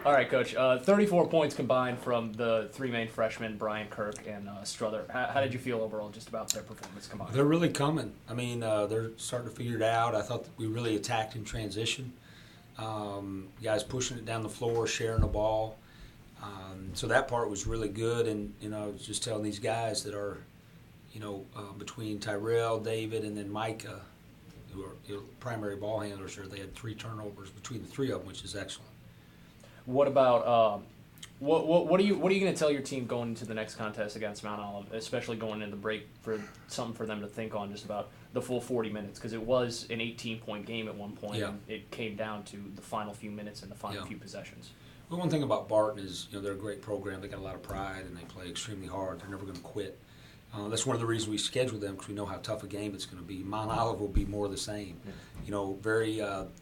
All right, Coach. 34 points combined from the three main freshmen, Brian, Kirk, and Struther. How did you feel overall just about their performance combined? They're really coming. I mean, they're starting to figure it out. I thought that we really attacked in transition. Guys pushing it down the floor, sharing the ball. So that part was really good. And, I was just telling these guys that are, between Tyrell, David, and then Micah, who are primary ball handlers there, they had 3 turnovers between the 3 of them, which is excellent. What about what are you going to tell your team going into the next contest against Mount Olive, especially going into the break, for something for them to think on just about the full 40 minutes, because it was an 18-point game at one point, Yeah. and it came down to the final few minutes and the final few possessions. Well, one thing about Barton is, they're a great program. They got a lot of pride, and they play extremely hard. They're never going to quit. That's one of the reasons we scheduled them, because we know how tough a game it's going to be. Mount Olive will be more of the same. Very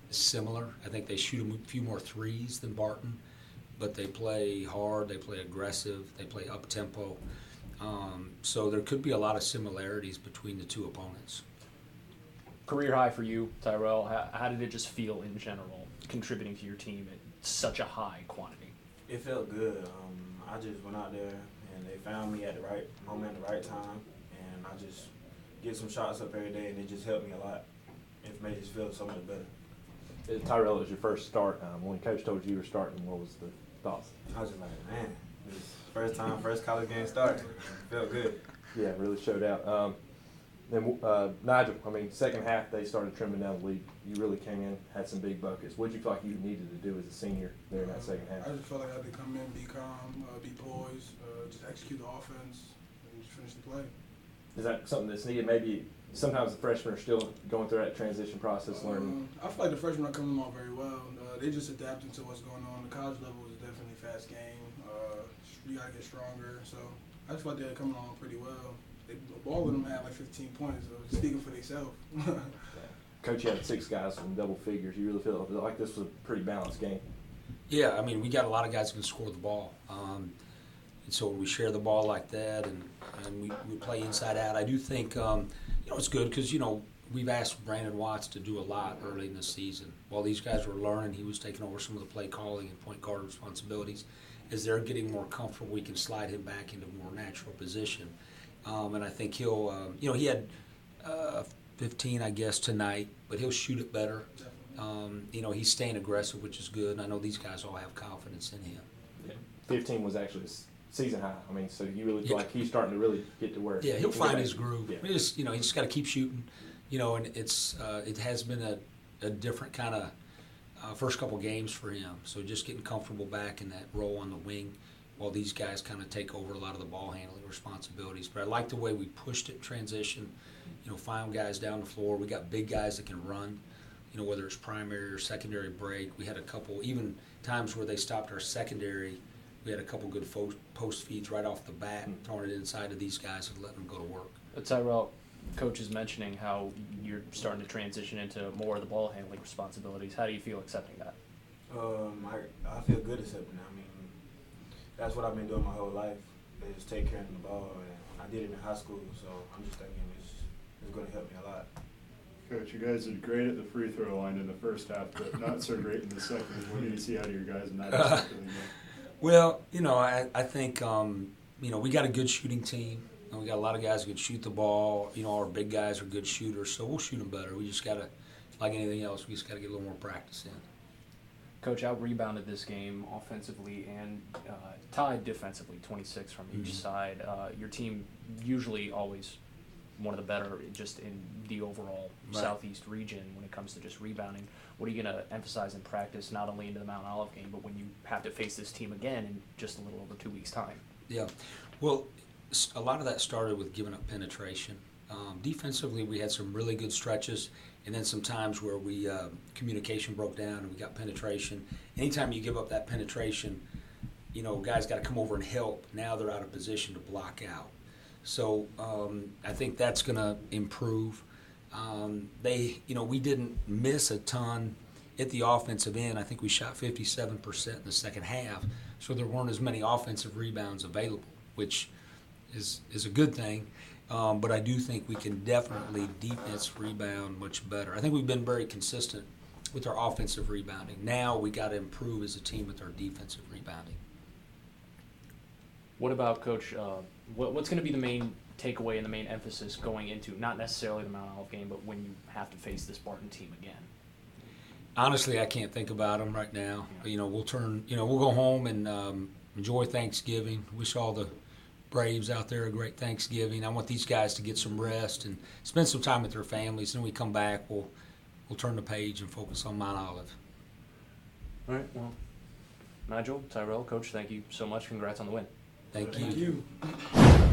similar. I think they shoot a few more threes than Barton, but they play hard, they play aggressive, they play up-tempo. So there could be a lot of similarities between the 2 opponents. Career high for you, Tyrell. How did it just feel in general, contributing to your team at such a high quantity? It felt good. I just went out there, and they found me at the right moment, at the right time, and I just get some shots up every day, and it just helped me a lot. It made us feel so much better. Tyrell, it was your first start. When Coach told you were starting, what was the thoughts? I was just like, man, this first time, first college game start. Felt good. Yeah, it really showed out. Then Nigel, second half they started trimming down the lead. You really came in, had some big buckets. What did you feel like you needed to do as a senior there in that second half? I just felt like I had to come in, be calm, be poised, just execute the offense, and just finish the play. Is that something that's needed? Maybe sometimes the freshmen are still going through that transition process, learning. I feel like the freshmen are coming along very well. They just adapting to what's going on. The college level is definitely a fast game. You got to get stronger. So I just feel like they're coming along pretty well. All of them had like 15 points, so speaking for themselves. Coach, you had 6 guys from double figures. You really feel like this was a pretty balanced game? Yeah, we got a lot of guys who can score the ball. And so we share the ball like that, and we play inside out. I do think, it's good because, we've asked Brandon Watts to do a lot early in the season. While these guys were learning, he was taking over some of the play calling and point guard responsibilities. As they're getting more comfortable, we can slide him back into a more natural position. And I think he'll, he had 15, I guess, tonight, but he'll shoot it better. He's staying aggressive, which is good. And I know these guys all have confidence in him. Yeah. 15 was actually a season high. So you really feel like he's starting to really get to where. Yeah, he'll find his groove. Yeah. He just got to keep shooting. And it has been a different kind of first couple games for him. So just getting comfortable back in that role on the wing, while these guys kind of take over a lot of the ball handling responsibilities. But I like the way we pushed it, transition, find guys down the floor. We got big guys that can run, whether it's primary or secondary break. We had a couple, even times where they stopped our secondary, we had a couple good post feeds right off the bat, throwing it inside of these guys and letting them go to work. Tyrell, Coach is mentioning how you're starting to transition into more of the ball handling responsibilities. How do you feel accepting that? I feel good accepting that. That's what I've been doing my whole life, is take care of the ball, and I did it in high school, so I'm just thinking it's going to help me a lot. Coach, you guys did great at the free throw line in the first half, but not so great in the second. What do you see out of your guys in that aspect of the game? Well, I think, we got a good shooting team. We got a lot of guys who can shoot the ball. Our big guys are good shooters, so we'll shoot them better. We just got to, like anything else, we just got to get a little more practice in. Coach out-rebounded this game offensively and tied defensively, 26 from each side. Your team usually always one of the better just in the overall Southeast region when it comes to just rebounding. What are you going to emphasize in practice, not only into the Mount Olive game, but when you have to face this team again in just a little over 2 weeks' time? Yeah. Well, a lot of that started with giving up penetration. Defensively, we had some really good stretches, and then some times where we communication broke down and we got penetration. Anytime you give up that penetration, guys got to come over and help. Now they're out of position to block out. So I think that's going to improve. We didn't miss a ton at the offensive end. I think we shot 57% in the second half, so there weren't as many offensive rebounds available, which is a good thing. But I do think we can definitely defense rebound much better. I think we've been very consistent with our offensive rebounding. Now we got to improve as a team with our defensive rebounding. What about, Coach, what's going to be the main takeaway and the main emphasis going into, not necessarily the Mount Olive game, but when you have to face this Barton team again? Honestly, I can't think about them right now. You know, we'll go home and enjoy Thanksgiving. Wish all the Braves out there a great Thanksgiving. I want these guys to get some rest and spend some time with their families. Then we come back, we'll turn the page and focus on Mount Olive. All right, well, Nigel, Tyrell, Coach, thank you so much. Congrats on the win. Thank you. Thank you.